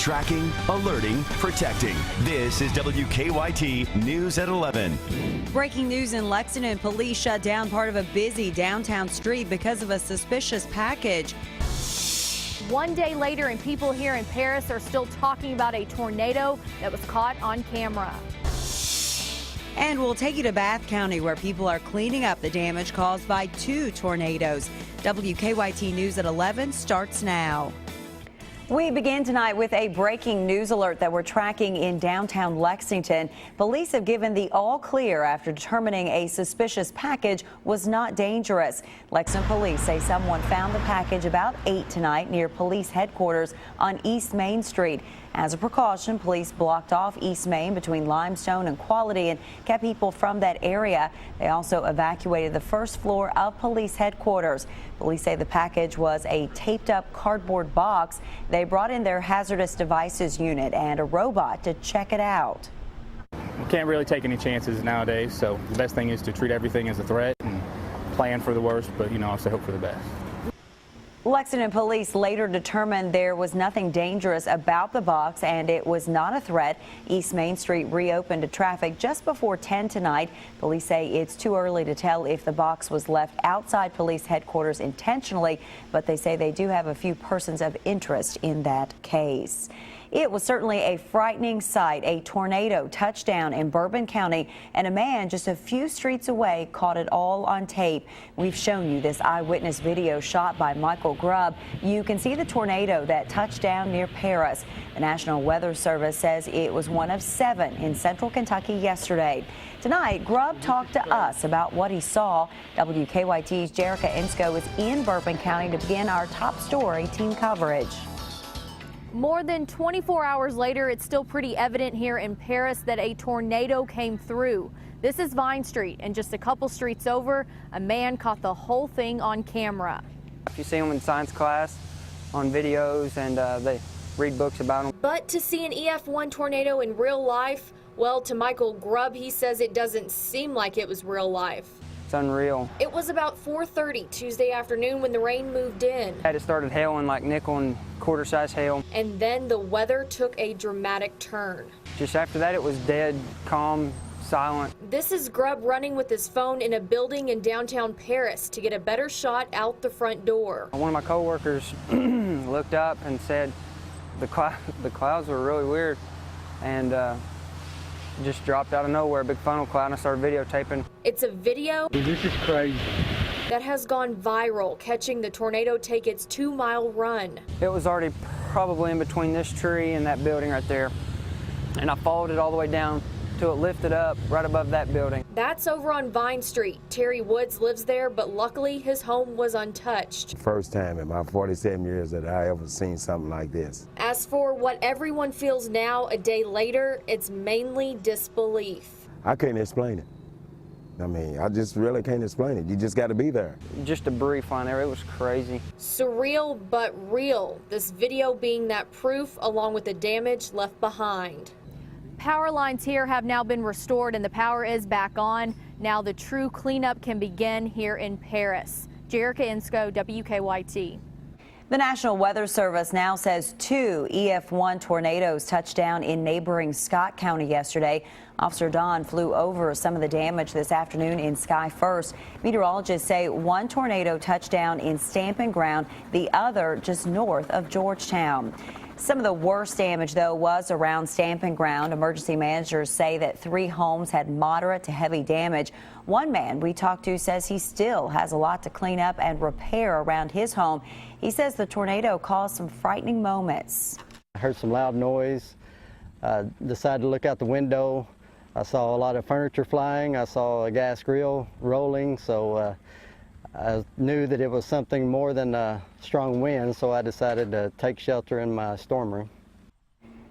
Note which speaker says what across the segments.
Speaker 1: Tracking, alerting, protecting. This is WKYT News at 11.
Speaker 2: Breaking news in Lexington. Police shut down part of a busy downtown street because of a suspicious package.
Speaker 3: One day later, and people here in Paris are still talking about a tornado that was caught on camera.
Speaker 2: And we'll take you to Bath County, where people are cleaning up the damage caused by 2 tornadoes. WKYT News at 11 starts now. We begin tonight with a breaking news alert that we're tracking in downtown Lexington. Police have given the all clear after determining a suspicious package was not dangerous. Lexington police say someone found the package about 8 tonight near police headquarters on East Main Street. As a precaution, police blocked off East Main between Limestone and Quality and kept people from that area. They also evacuated the first floor of police headquarters. Police say the package was a taped up cardboard box. They brought in their hazardous devices unit and a robot to check it out.
Speaker 4: We can't really take any chances nowadays, so the best thing is to treat everything as a threat and plan for the worst, but also hope for the best.
Speaker 2: Lexington police later determined there was nothing dangerous about the box and it was not a threat. East Main Street reopened to traffic just before 10 tonight. Police say it's too early to tell if the box was left outside police headquarters intentionally, but they say they do have a few persons of interest in that case. It was certainly a frightening sight. A tornado touched down in Bourbon County, and a man just a few streets away caught it all on tape. We've shown you this eyewitness video shot by Michael Grubb. You can see the tornado that touched down near Paris. The National Weather Service says it was one of 7 in central Kentucky yesterday. Tonight, Grubb talked to us about what he saw. WKYT's Jerica Insco is in Bourbon County to begin our top story team coverage.
Speaker 3: More than 24 hours later, it's still pretty evident here in Paris that a tornado came through. This is Vine Street, and just a couple streets over, a man caught the whole thing on camera.
Speaker 5: You see them in science class on videos, and they read books about them.
Speaker 3: But to see an EF1 tornado in real life, well, to Michael Grubb, he says it doesn't seem like it was real life.
Speaker 5: It's unreal.
Speaker 3: It was about 4:30 Tuesday afternoon when the rain moved in.
Speaker 5: It started hailing like nickel and quarter-size hail.
Speaker 3: And then the weather took a dramatic turn.
Speaker 5: Just after that, it was dead, calm, silent.
Speaker 3: This is Grubb running with his phone in a building in downtown Paris to get a better shot out the front door.
Speaker 5: One of my coworkers looked up and said the clouds were really weird, and just dropped out of nowhere, a big funnel cloud, and I started videotaping.
Speaker 3: It's a video
Speaker 5: This is crazy.
Speaker 3: that has gone viral, catching the tornado take its 2-mile run.
Speaker 5: It was already probably in between this tree and that building right there, and I followed it all the way down till it lifted up right above that building.
Speaker 3: That's over on Vine Street. Terry Woods lives there, but luckily his home was untouched.
Speaker 6: First time in my 47 years that I ever seen something like this.
Speaker 3: As for what everyone feels now, a day later, it's mainly disbelief.
Speaker 6: I can't explain it. I mean, I just really can't explain it. You just got to be there.
Speaker 5: Just debris flying there, it was crazy.
Speaker 3: Surreal but real, this video being that proof along with the damage left behind. Power lines here have now been restored and the power is back on. Now the true cleanup can begin here in Paris. Jerica Insco, WKYT.
Speaker 2: The National Weather Service now says 2 EF1 tornadoes touched down in neighboring Scott County yesterday. Officer Don flew over some of the damage this afternoon in Sky First. Meteorologists say 1 tornado touched down in Stamping Ground, the other just north of Georgetown. Some of the worst damage, though, was around Stamping Ground. Emergency managers say that 3 homes had moderate to heavy damage. One man we talked to says he still has a lot to clean up and repair around his home. He says the tornado caused some frightening moments.
Speaker 7: I heard some loud noise. Decided to look out the window. I saw a lot of furniture flying. I saw a gas grill rolling, so I knew that it was something more than a strong wind, so I decided to take shelter in my storm room.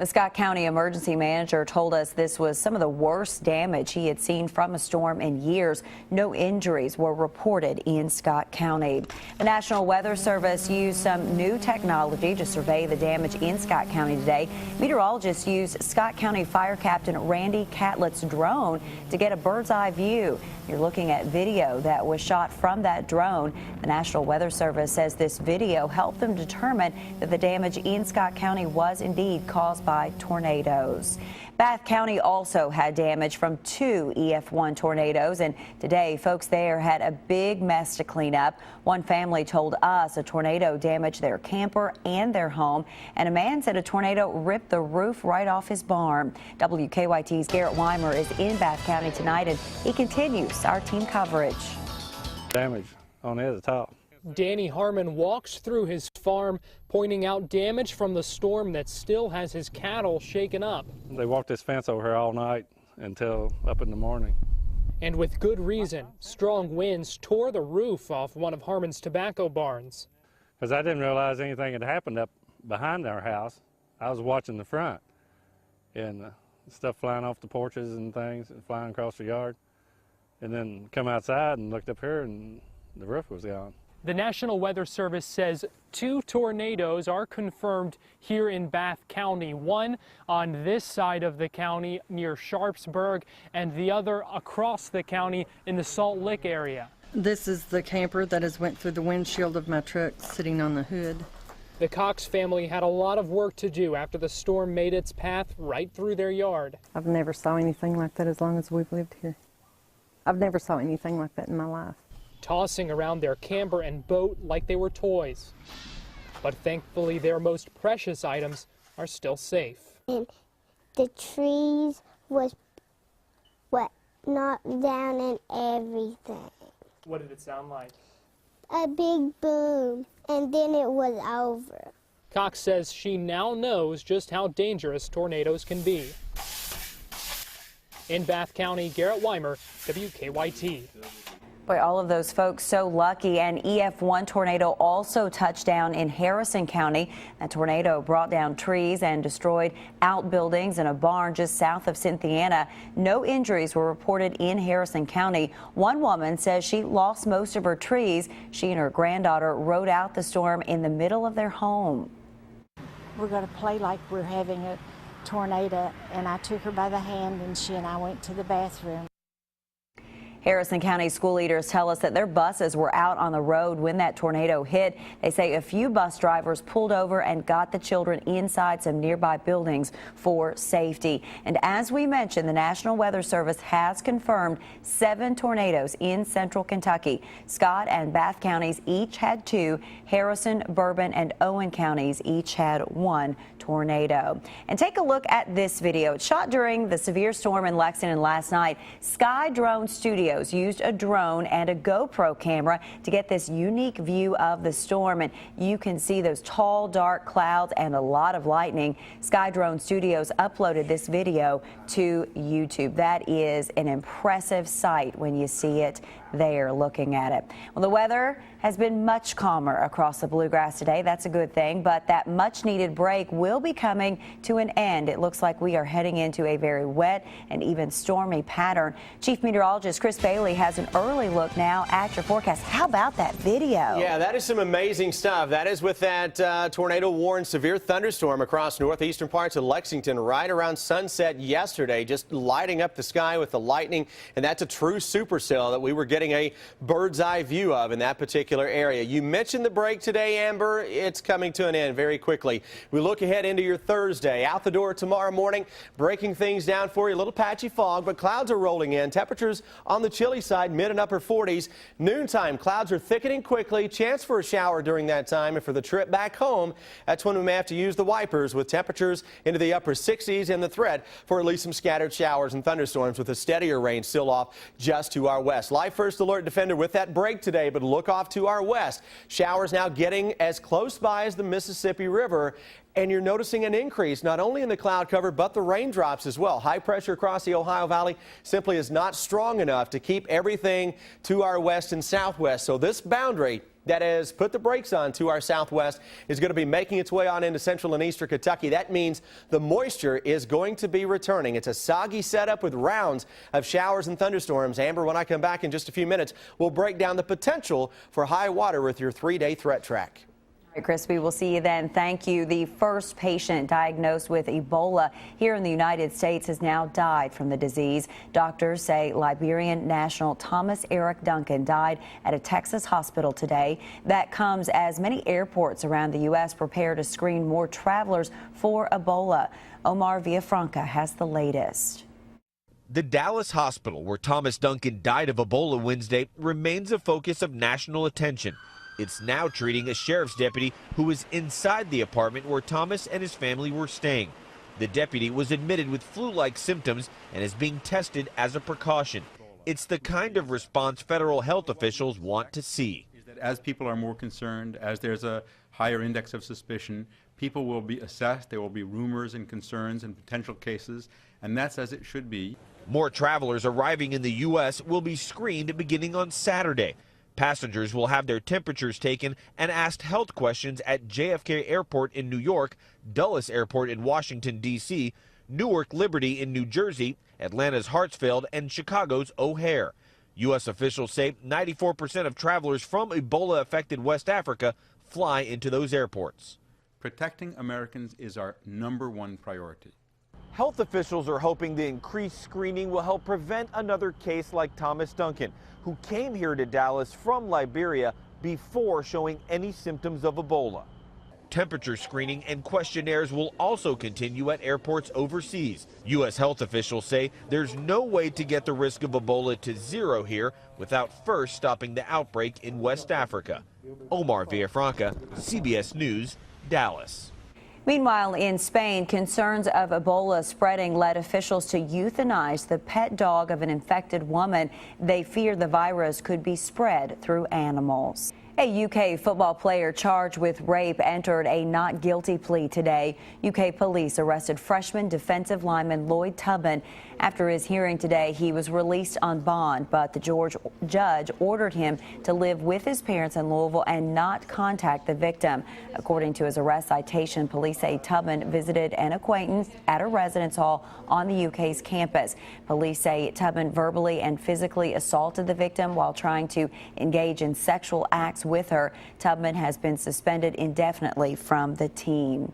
Speaker 2: The Scott County emergency manager told us this was some of the worst damage he had seen from a storm in years. No injuries were reported in Scott County. The National Weather Service used some new technology to survey the damage in Scott County today. Meteorologists used Scott County Fire Captain Randy Catlett's drone to get a bird's eye view. You're looking at video that was shot from that drone. The National Weather Service says this video helped them determine that the damage in Scott County was indeed caused by tornadoes. Bath County also had damage from 2 EF1 tornadoes, and today folks there had a big mess to clean up. One family told us a tornado damaged their camper and their home, and a man said a tornado ripped the roof right off his barn. WKYT's Garrett Weimer is in Bath County tonight, and he continues our team coverage.
Speaker 8: Damage on the other top.
Speaker 9: Danny Harmon walks through his farm, pointing out damage from the storm that still has his cattle shaken up.
Speaker 8: They walked this fence over here all night until up in the morning.
Speaker 9: And with good reason. Strong winds tore the roof off one of Harmon's tobacco barns.
Speaker 8: Because I didn't realize anything had happened up behind our house. I was watching the front, and stuff flying off the porches and things and flying across the yard. And then come outside and looked up here, and the roof was gone.
Speaker 9: The National Weather Service says 2 tornadoes are confirmed here in Bath County, one on this side of the county near Sharpsburg and the other across the county in the Salt Lick area.
Speaker 10: This is the camper that has went through the windshield of my truck sitting on the hood.
Speaker 9: The Cox family had a lot of work to do after the storm made its path right through their yard.
Speaker 10: I've never saw anything like that as long as we've lived here. I've never saw anything like that in my life.
Speaker 9: Tossing around their camper and boat like they were toys. But thankfully, their most precious items are still safe.
Speaker 11: And the trees was knocked down and everything.
Speaker 9: What did it sound like?
Speaker 11: A big boom, and then it was over.
Speaker 9: Cox says she now knows just how dangerous tornadoes can be. In Bath County, Garrett Weimer, WKYT.
Speaker 2: Boy, all of those folks so lucky. An EF1 tornado also touched down in Harrison County. That tornado brought down trees and destroyed outbuildings and a barn just south of Cynthiana. No injuries were reported in Harrison County. One woman says she lost most of her trees. She and her granddaughter rode out the storm in the middle of their home.
Speaker 12: We're going to play like we're having a tornado, and I took her by the hand and she and I went to the bathroom.
Speaker 2: Harrison County school leaders tell us that their buses were out on the road when that tornado hit. They say a few bus drivers pulled over and got the children inside some nearby buildings for safety. And as we mentioned, the National Weather Service has confirmed 7 tornadoes in central Kentucky. Scott and Bath counties each had 2. Harrison, Bourbon, and Owen counties each had 1 tornado. And take a look at this video. It's shot during the severe storm in Lexington last night. Sky Drone Studios used a drone and a GoPro camera to get this unique view of the storm, and you can see those tall, dark clouds and a lot of lightning. Sky Drone Studios uploaded this video to YouTube. That is an impressive sight when you see it there looking at it. Well, the weather has been much calmer across the Bluegrass today. That's a good thing, but that much needed break will be coming to an end. It looks like we are heading into a very wet and even stormy pattern. Chief Meteorologist Chris Bailey has an early look now at your forecast. How about that video?
Speaker 13: Yeah, that is some amazing stuff. That is with that tornado-warned severe thunderstorm across northeastern parts of Lexington right around sunset yesterday, just lighting up the sky with the lightning, and that's a true supercell that we were getting a bird's eye view of in that particular area. You mentioned the break today, Amber. It's coming to an end very quickly. We look ahead into your Thursday. Out the door tomorrow morning, breaking things down for you. A little patchy fog, but clouds are rolling in. Temperatures on the chilly side, mid and upper 40s. Noontime, clouds are thickening quickly. Chance for a shower during that time. And for the trip back home, that's when we may have to use the wipers, with temperatures into the upper 60s and the threat for at least some scattered showers and thunderstorms, with a steadier rain still off just to our west. Live First Alert Defender with that break today, but look off to our west. Showers now getting as close by as the Mississippi River, And you're noticing an increase not only in the cloud cover, but the raindrops as well. High pressure across the Ohio Valley simply is not strong enough to keep everything to our west and southwest. So this boundary that has put the brakes on to our southwest is going to be making its way on into central and eastern Kentucky. That means the moisture is going to be returning. It's a soggy setup with rounds of showers and thunderstorms. Amber, when I come back in just a few minutes, we'll break down the potential for high water with your 3-day threat track.
Speaker 2: All right, Chris, we will see you then. Thank you. The first patient diagnosed with Ebola here in the United States has now died from the disease. Doctors say Liberian national Thomas Eric Duncan died at a Texas hospital today. That comes as many airports around the U.S. prepare to screen more travelers for Ebola. Omar Villafranca has the latest.
Speaker 14: The Dallas hospital where Thomas Duncan died of Ebola Wednesday remains a focus of national attention. It's now treating a sheriff's deputy who was inside the apartment where Thomas and his family were staying. The deputy was admitted with flu-like symptoms and is being tested as a precaution. It's the kind of response federal health officials want to see.
Speaker 15: As people are more concerned, as there's a higher index of suspicion, people will be assessed. There will be rumors and concerns and potential cases, and that's as it should be.
Speaker 14: More travelers arriving in the U.S. will be screened beginning on Saturday. Passengers will have their temperatures taken and asked health questions at JFK Airport in New York, Dulles Airport in Washington, D.C., Newark Liberty in New Jersey, Atlanta's Hartsfield, and Chicago's O'Hare. U.S. officials say 94% of travelers from Ebola-affected West Africa fly into those airports.
Speaker 15: Protecting Americans is our #1 priority.
Speaker 14: Health officials are hoping the increased screening will help prevent another case like Thomas Duncan, who came here to Dallas from Liberia before showing any symptoms of Ebola. Temperature screening and questionnaires will also continue at airports overseas. U.S. health officials say there's no way to get the risk of Ebola to zero here without first stopping the outbreak in West Africa. Omar Villafranca, CBS News, Dallas.
Speaker 2: Meanwhile, in Spain, concerns of Ebola spreading led officials to euthanize the pet dog of an infected woman. They fear the virus could be spread through animals. A UK football player charged with rape entered a not guilty plea today. UK police arrested freshman defensive lineman Lloyd Tubman. After his hearing today, he was released on bond, but the judge ordered him to live with his parents in Louisville and not contact the victim. According to his arrest citation, police say Tubman visited an acquaintance at a residence hall on the UK's campus. Police say Tubman verbally and physically assaulted the victim while trying to engage in sexual acts with her. Tubman has been suspended indefinitely from the team.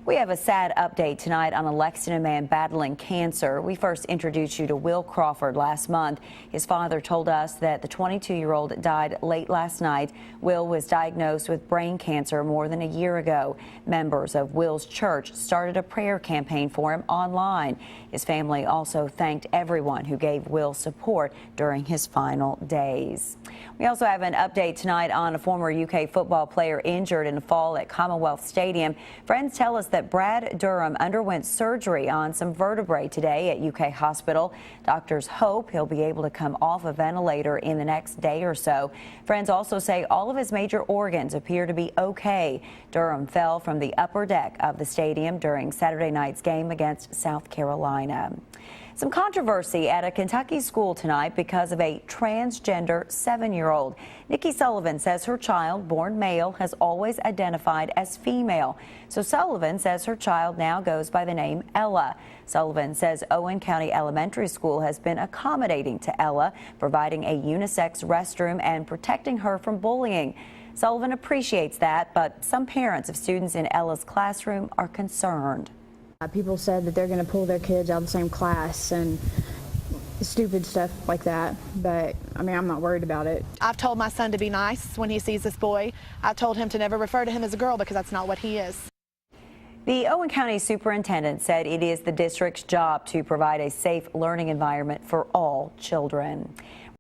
Speaker 2: We have a sad update tonight on a Lexington man battling cancer. We first introduced you to Will Crawford last month. His father told us that the 22-year-old died late last night. Will was diagnosed with brain cancer more than a year ago. Members of Will's church started a prayer campaign for him online. His family also thanked everyone who gave Will support during his final days. We also have an update tonight on a former UK football player injured in a fall at Commonwealth Stadium. Friends tell us that Brad Durham underwent surgery on some vertebrae today at UK Hospital. Doctors hope he'll be able to come off a ventilator in the next day or so. Friends also say all of his major organs appear to be okay. Durham fell from the upper deck of the stadium during Saturday night's game against South Carolina. Some controversy at a Kentucky school tonight because of a transgender 7-year-old. Nikki Sullivan says her child, born male, has always identified as female. So Sullivan says her child now goes by the name Ella. Sullivan says Owen County Elementary School has been accommodating to Ella, providing a unisex restroom and protecting her from bullying. Sullivan appreciates that, but some parents of students in Ella's classroom are concerned.
Speaker 16: People said that they're going to pull their kids out of the same class and stupid stuff like that, but I mean, I'm not worried about it.
Speaker 17: I've told my son to be nice when he sees this boy. I told him to never refer to him as a girl because that's not what he is.
Speaker 2: The Owen County Superintendent said it is the district's job to provide a safe learning environment for all children.